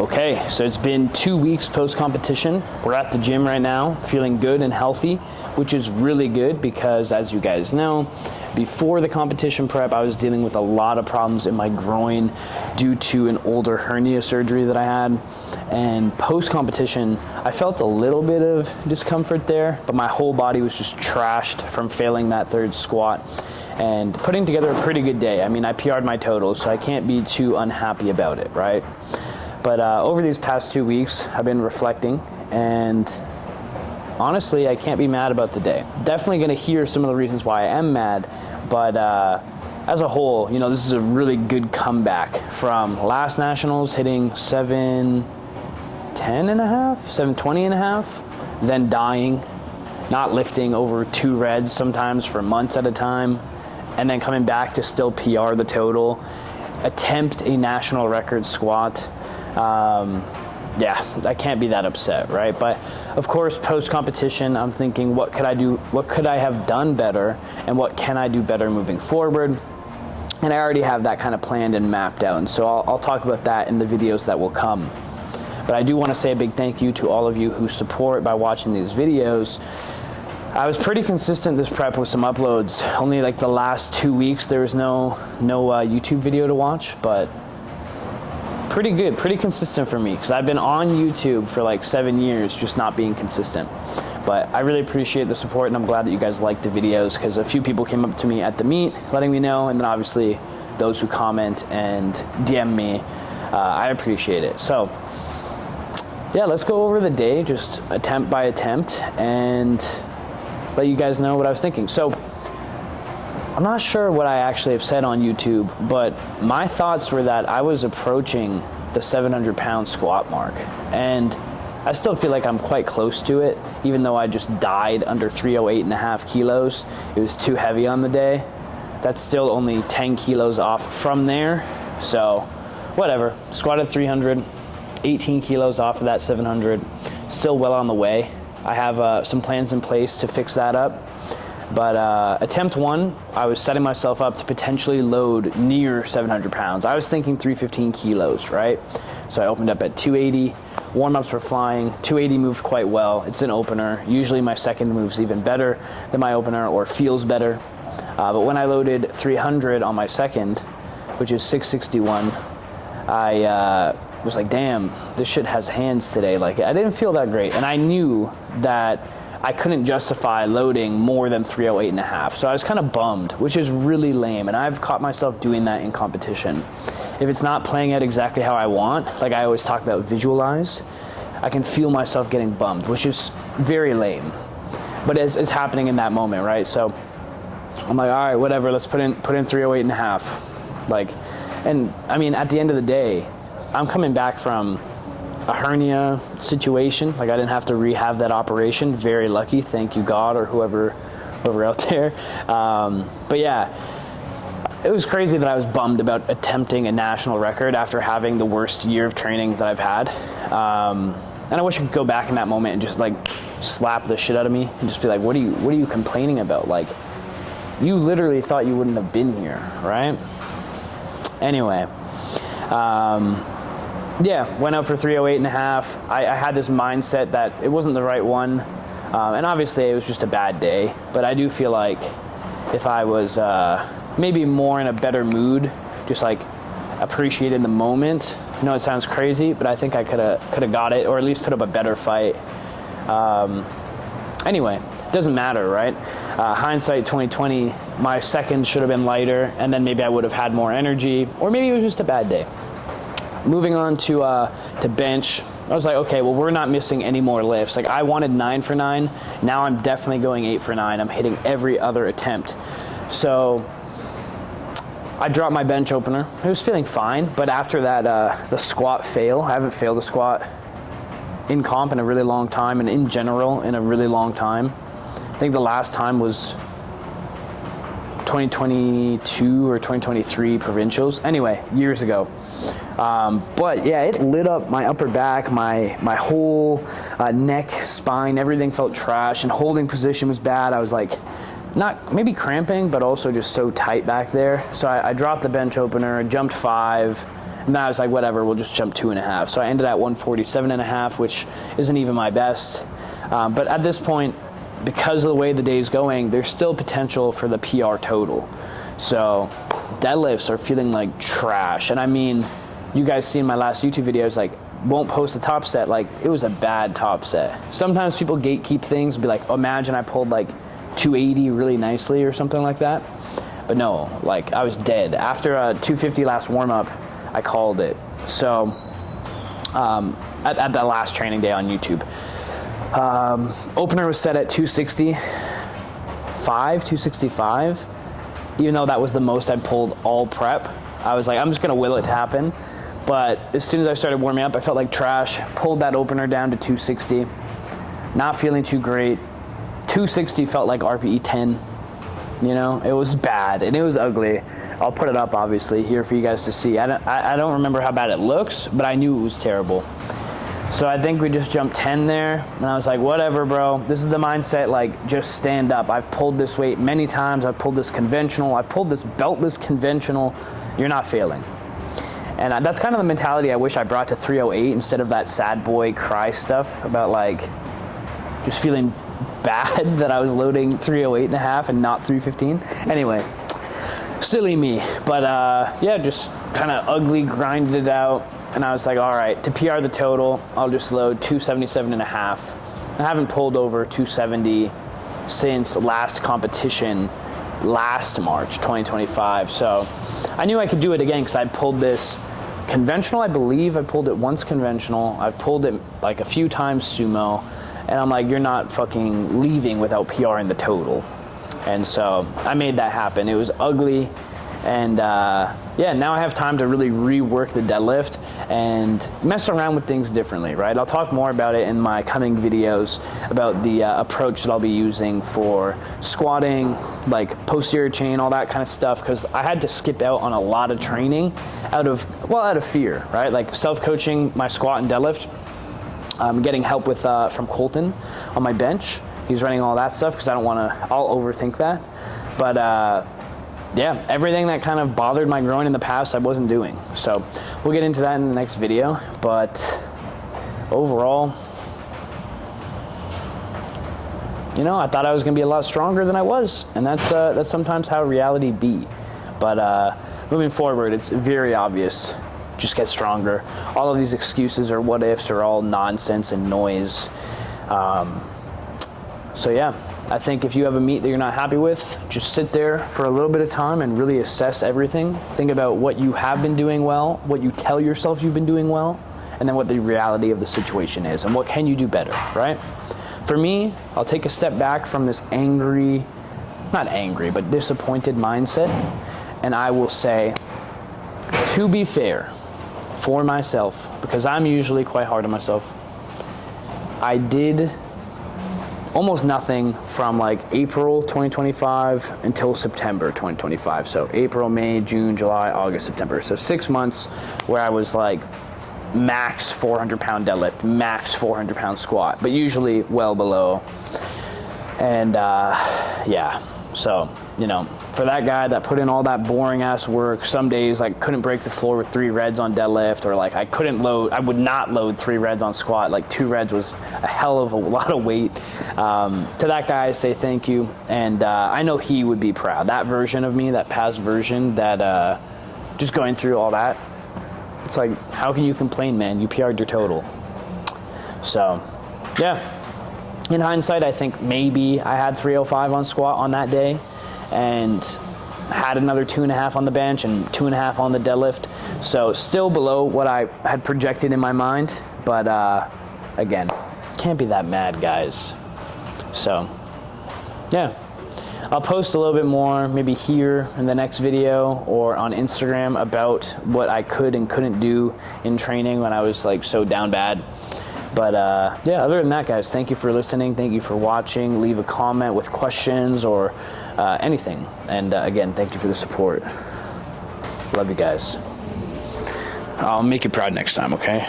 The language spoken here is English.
Okay, so it's been 2 weeks post-competition. We're at the gym right now, feeling good and healthy, which is really good because, as you guys know, before the competition prep, I was dealing with a lot of problems in my groin due to an older hernia surgery that I had. And post-competition, I felt a little bit of discomfort there, but my whole body was just trashed from failing that third squat and putting together a pretty good day. I mean, I PR'd my totals, so I can't be too unhappy about it, right? But over these past 2 weeks, I've been reflecting, and honestly, I can't be mad about the day. Definitely going to hear some of the reasons why I am mad, but as a whole, you know, this is a really good comeback from last Nationals, hitting 710 and a half, 720 and a half, then dying, not lifting over 2 reds sometimes for months at a time, and then coming back to still PR the total, attempt a national record squat. Yeah, I can't be that upset, right? But of course, post-competition, I'm thinking, what could I do? What could I have done better? And what can I do better moving forward? And I already have that kind of planned and mapped out. And so I'll talk about that in the videos that will come. But I do want to say a big thank you to all of you who support by watching these videos. I was pretty consistent this prep with some uploads. Only like the last 2 weeks, there was no YouTube video to watch, but pretty good, pretty consistent for me, because I've been on YouTube for like 7 years, just not being consistent. But I really appreciate the support, and I'm glad that you guys like the videos, because a few people came up to me at the meet letting me know, and then obviously those who comment and DM me, I appreciate it. So yeah, let's go over the day, just attempt by attempt, and let you guys know what I was thinking. So I'm not sure what I actually have said on YouTube, but my thoughts were that I was approaching the 700-pound squat mark, and I still feel like I'm quite close to it, even though I just died under 308 and a half kilos. It was too heavy on the day. That's still only 10 kilos off from there, so whatever. Squatted 300, 18 kilos off of that 700, still well on the way. I have some plans in place to fix that up. But attempt 1, I was setting myself up to potentially load near 700 pounds. I was thinking 315 kilos, right? So I opened up at 280. Warm-ups were flying. 280 moved quite well. It's an opener. Usually my second moves even better than my opener, or feels better. But when I loaded 300 on my second, which is 661, I was like, damn, this shit has hands today. Like, I didn't feel that great. And I knew that I couldn't justify loading more than 308 and a half. So I was kind of bummed, which is really lame. And I've caught myself doing that in competition. If it's not playing out exactly how I want, like I always talk about visualize, I can feel myself getting bummed, which is very lame. But it's happening in that moment, right? So I'm like, all right, whatever, let's put in 308 and a half. Like, and I mean, at the end of the day, I'm coming back from a hernia situation. Like, I didn't have to rehab that operation. Very lucky, thank you God, or whoever out there. But yeah, it was crazy that I was bummed about attempting a national record after having the worst year of training that I've had. And I wish I could go back in that moment and just like slap the shit out of me and just be like, what are you complaining about? Like, you literally thought you wouldn't have been here, right? Anyway, yeah, went out for 308 and a half. I had this mindset that it wasn't the right one. And obviously it was just a bad day, but I do feel like if I was maybe more in a better mood, just like appreciating the moment. I know it sounds crazy, but I think I could have got it, or at least put up a better fight. Anyway, it doesn't matter, right? Hindsight 2020, my second should have been lighter, and then maybe I would have had more energy, or maybe it was just a bad day. Moving on to bench, I was like, okay, well, we're not missing any more lifts. Like, I wanted 9 for 9. Now I'm definitely going 8 for 9. I'm hitting every other attempt. So I dropped my bench opener. It was feeling fine, but after that, the squat fail, I haven't failed a squat in comp in a really long time, and in general in a really long time. I think the last time was 2022 or 2023 provincials. Anyway, years ago. But yeah, it lit up my upper back, my whole neck, spine, everything felt trash, and holding position was bad. I was like, not maybe cramping, but also just so tight back there. So I dropped the bench opener, jumped 5, And then I was like, whatever, we'll just jump 2.5. So I ended at 147.5, which isn't even my best. But at this point, because of the way the day's going, there's still potential for the PR total. So deadlifts are feeling like trash. And I mean, you guys seen my last YouTube videos, like, won't post the top set. Like, it was a bad top set. Sometimes people gatekeep things and be like, imagine I pulled like 280 really nicely or something like that. But no, like, I was dead. After a 250 last warm-up, I called it. So at that last training day on YouTube, opener was set at 265, even though that was the most I pulled all prep. I was like, I'm just gonna will it to happen. But as soon as I started warming up, I felt like trash. Pulled that opener down to 260. Not feeling too great. 260 felt like RPE 10. You know, it was bad and it was ugly. I'll put it up obviously here for you guys to see. I don't remember how bad it looks, but I knew it was terrible. So I think we just jumped 10 there, and I was like, whatever, bro. This is the mindset, like, just stand up. I've pulled this weight many times. I've pulled this conventional. I pulled this beltless conventional. You're not failing. And that's kind of the mentality I wish I brought to 308 instead of that sad boy cry stuff about, like, just feeling bad that I was loading 308.5 and not 315. Anyway, silly me. But, yeah, just kind of ugly grinded it out. And I was like, all right, to PR the total, I'll just load 277.5. I haven't pulled over 270 since last competition last March 2025. So I knew I could do it again because I pulled this conventional. I believe I pulled it once conventional. I've pulled it like a few times sumo. And I'm like, you're not fucking leaving without PRing the total. And so I made that happen. It was ugly. And yeah, now I have time to really rework the deadlift and mess around with things differently, right? I'll talk more about it in my coming videos about the approach that I'll be using for squatting, like posterior chain, all that kind of stuff, because I had to skip out on a lot of training out of fear, right? Like self-coaching my squat and deadlift. I'm getting help with from Colton on my bench. He's running all that stuff because I'll overthink that. But yeah, everything that kind of bothered my groin in the past, I wasn't doing. So we'll get into that in the next video. But overall, you know, I thought I was going to be a lot stronger than I was. And that's sometimes how reality be. But moving forward, it's very obvious. Just get stronger. All of these excuses or what ifs are all nonsense and noise. So yeah. I think if you have a meet that you're not happy with, just sit there for a little bit of time and really assess everything. Think about what you have been doing well, what you tell yourself you've been doing well, and then what the reality of the situation is and what can you do better, right? For me, I'll take a step back from this not angry, but disappointed mindset, and I will say, to be fair, for myself, because I'm usually quite hard on myself, I did almost nothing from like April 2025 until September 2025. So April, May, June, July, August, September. So 6 months where I was like max 400-pound deadlift, max 400-pound squat, but usually well below. And yeah, so, you know, for that guy that put in all that boring ass work, some days like couldn't break the floor with 3 reds on deadlift, or like I would not load 3 reds on squat. Like 2 reds was a hell of a lot of weight. To that guy, I say thank you. And I know he would be proud. That version of me, that past version, that just going through all that, it's like, how can you complain, man? You PR'd your total. So yeah, in hindsight, I think maybe I had 305 on squat on that day and had another 2.5 on the bench and 2.5 on the deadlift. So still below what I had projected in my mind, but again, can't be that mad, guys. So yeah, I'll post a little bit more maybe here in the next video or on Instagram about what I could and couldn't do in training when I was like so down bad. But yeah, other than that, guys, thank you for listening. Thank you for watching. Leave a comment with questions or anything. And again, thank you for the support. Love you guys. I'll make you proud next time, okay?